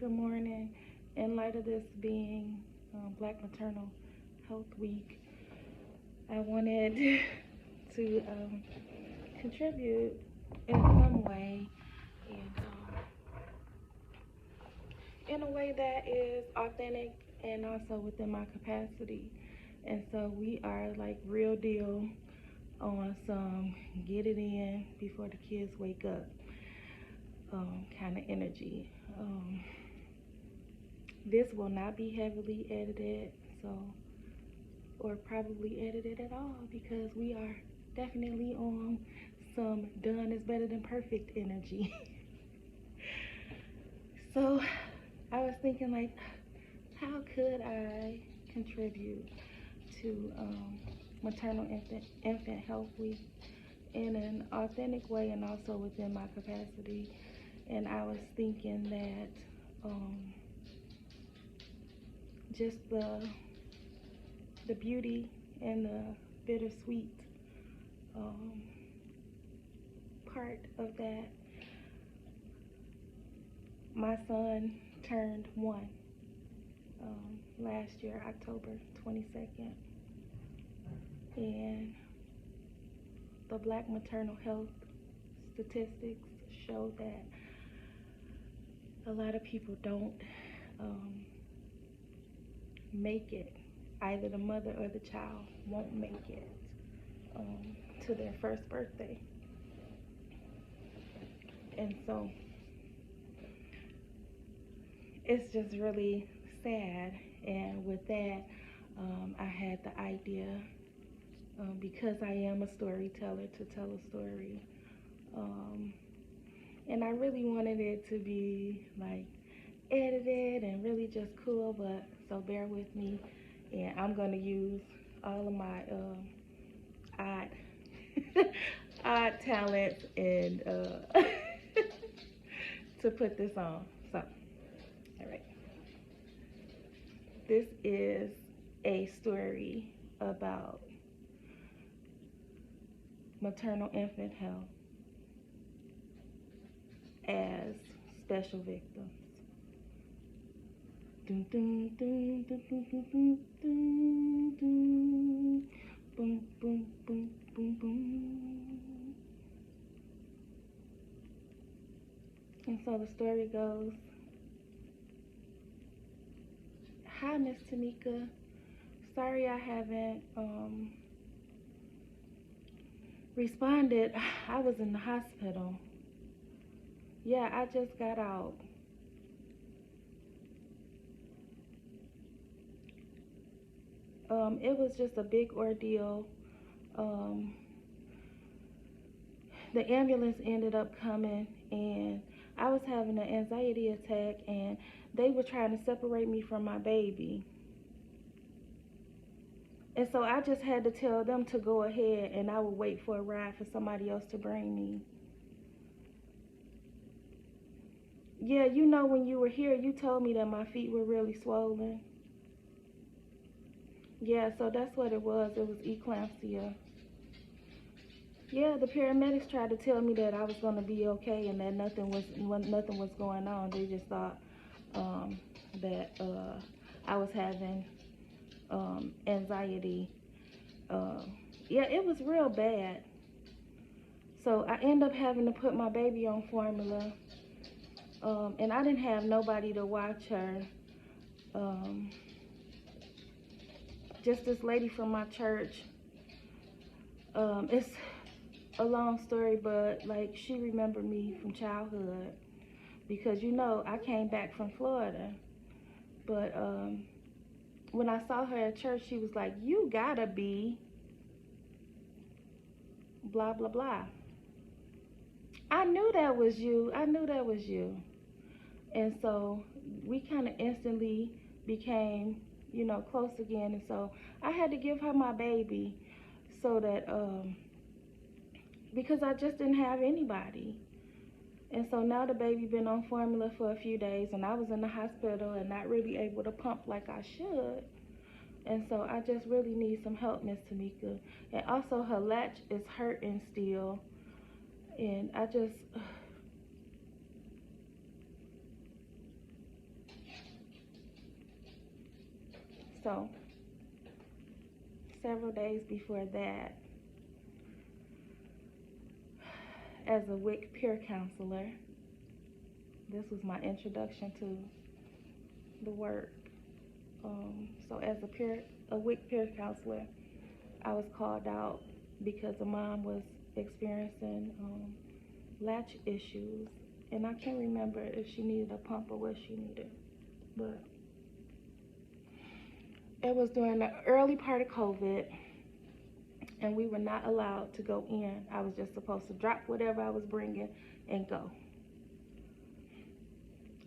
Good morning. In light of this being Black Maternal Health Week, I wanted to contribute in some way, and in a way that is authentic and also within my capacity. And so we are like real deal on some get it in before the kids wake up kind of energy. This will not be heavily edited, so or probably edited at all, because we are definitely on some done is better than perfect energy. So I was thinking, like, how could I contribute to Maternal Infant Health Week in an authentic way and also within my capacity? And I was thinking that just the beauty and the bittersweet part of that. My son turned 1 last year, October 22nd, and the Black Maternal Health statistics show that a lot of people don't make it. Either the mother or the child won't make it to their first birthday. And so it's just really sad. And with that, I had the idea, because I am a storyteller, to tell a story. And I really wanted it to be like edited and really just cool, but so bear with me. And I'm gonna use all of my odd odd talents and to put this on. So, all right. This is a story about maternal infant health as special victims. Dun, dun, dun, dun, dun, dun, dun, dun, dun. Boom, boom, boom, boom, boom. And so the story goes, hi, Miss Tamika. Sorry I haven't responded. I was in the hospital. Yeah, I just got out. It was just a big ordeal. The ambulance ended up coming, and I was having an anxiety attack, and they were trying to separate me from my baby. And so I just had to tell them to go ahead, and I would wait for a ride for somebody else to bring me. Yeah, you know, when you were here, you told me that my feet were really swollen. Yeah, so that's what it was. It was eclampsia. Yeah, the paramedics tried to tell me that I was going to be okay and that nothing was going on. They just thought that I was having anxiety. Yeah, it was real bad. So I ended up having to put my baby on formula, and I didn't have nobody to watch her. Just this lady from my church. It's a long story, but like, she remembered me from childhood, because you know I came back from Florida. But when I saw her at church, she was like, you gotta be blah blah blah. I knew that was you. I knew that was you. And so we kind of instantly became, you know, close again. And so I had to give her my baby, so that because I just didn't have anybody. And so now the baby been on formula for a few days, and I was in the hospital and not really able to pump like I should. And so I just really need some help, Miss Tamika. And also her latch is hurting still. And I just, So several days before that, as a WIC peer counselor, this was my introduction to the work. So as a WIC peer counselor, I was called out because a mom was experiencing latch issues, and I can't remember if she needed a pump or what she needed, but it was during the early part of COVID, and we were not allowed to go in. I was just supposed to drop whatever I was bringing and go.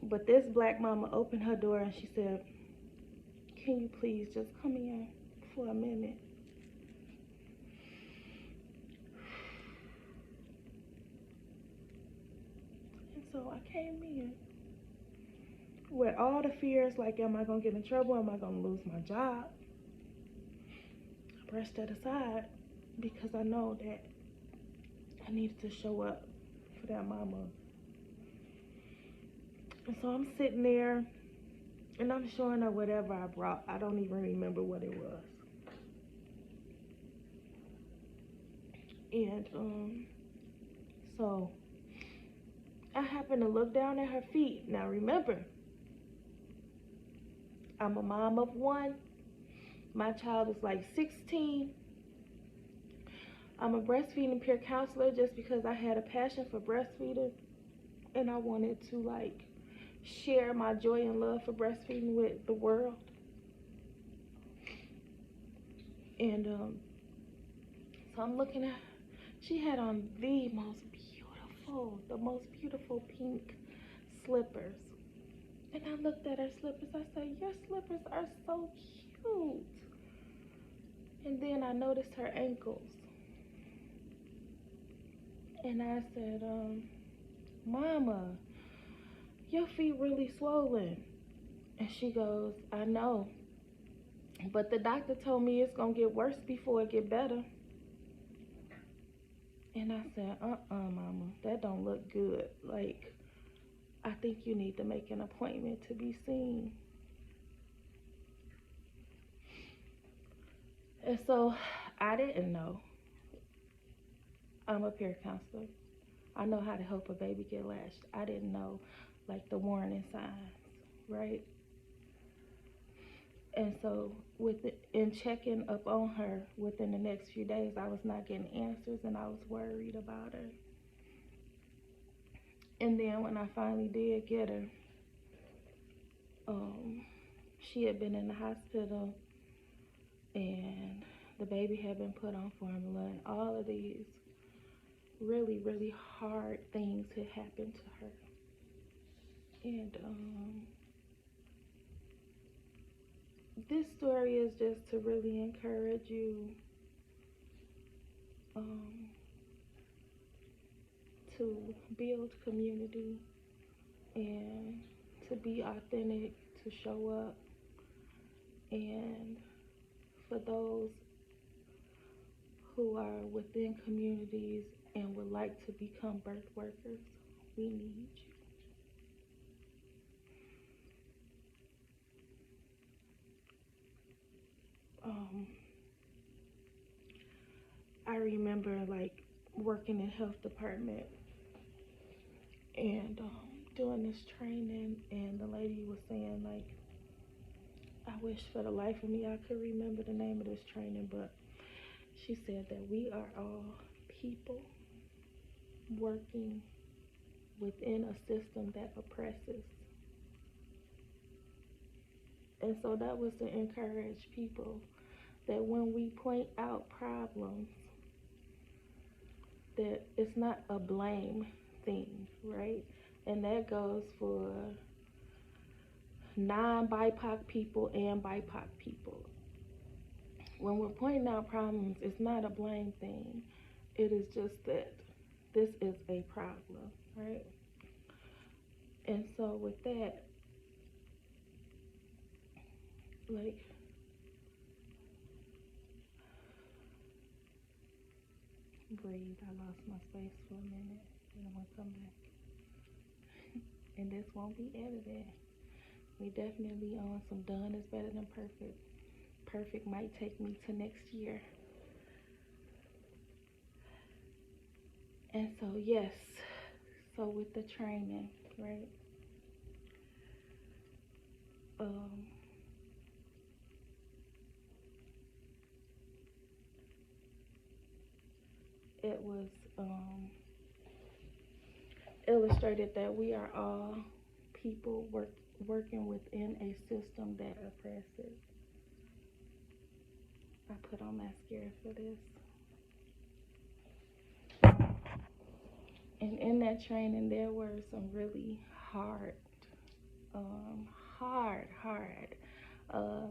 But this black mama opened her door and she said, "Can you please just come in for a minute?" And so I came in with all the fears, like, am I gonna get in trouble? Am I gonna lose my job? I brushed that aside because I know that I needed to show up for that mama. And so I'm sitting there and I'm showing her whatever I brought. I don't even remember what it was. And so I happened to look down at her feet. Now remember, I'm a mom of one. My child is like 16. I'm a breastfeeding peer counselor just because I had a passion for breastfeeding, and I wanted to like share my joy and love for breastfeeding with the world. And so I'm looking at, she had on the most beautiful pink slippers. And I looked at her slippers. I said, "Your slippers are so cute." And then I noticed her ankles. And I said, "Mama, your feet really swollen." And she goes, "I know, but the doctor told me it's gonna get worse before it get better." And I said, "Mama, that don't look good. Like, I think you need to make an appointment to be seen." And so I didn't know. I'm a peer counselor. I know how to help a baby get latched. I didn't know like the warning signs, right? And so in checking up on her within the next few days, I was not getting answers and I was worried about her. And then when I finally did get her, she had been in the hospital and the baby had been put on formula, and all of these really, really hard things had happened to her. And this story is just to really encourage you to build community and to be authentic, to show up. And for those who are within communities and would like to become birth workers, we need you. I remember like working in health department and doing this training, and the lady was saying like, I wish for the life of me I could remember the name of this training, but she said that we are all people working within a system that oppresses. And so that was to encourage people that when we point out problems, that it's not a blame thing, right? And that goes for non-BIPOC people and BIPOC people. When we're pointing out problems, it's not a blame thing. It is just that this is a problem, right? And so with that, like, breathe. I lost my space for a minute, and I'm gonna come back. And this won't be edited. We definitely on some done is better than perfect. perfect might take me to next year. And so, yes, so with the training, right? It was illustrated that we are all people working within a system that oppresses. I put on mascara for this. And in that training, there were some really hard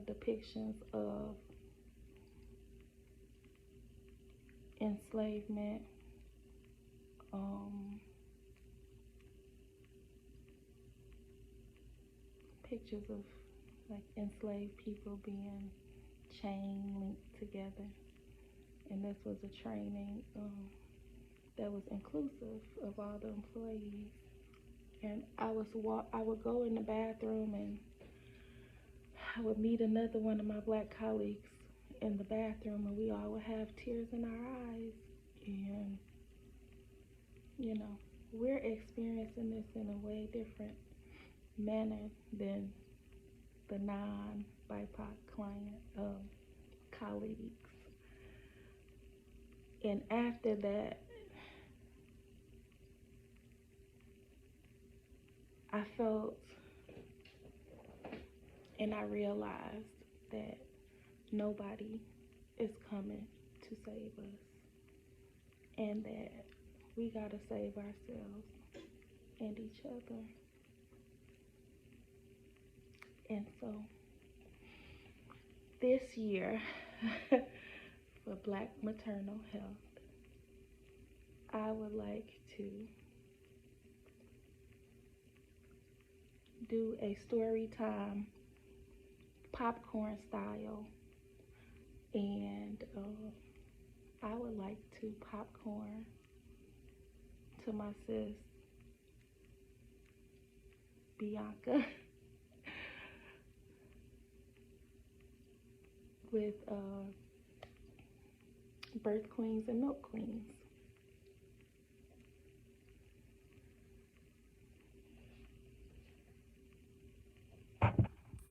depictions of enslavement, pictures of like enslaved people being chain linked together. And this was a training that was inclusive of all the employees. And I would go in the bathroom, and I would meet another one of my Black colleagues in the bathroom, and we all would have tears in our eyes. And, you know, we're experiencing this in a way different manner than the non-BIPOC colleagues. And after that, I felt and I realized that nobody is coming to save us, and that we gotta save ourselves and each other. And so this year for Black Maternal Health, I would like to do a story time, popcorn style, and I would like to popcorn to my sis Bianca with Birth Queens and Milk Queens.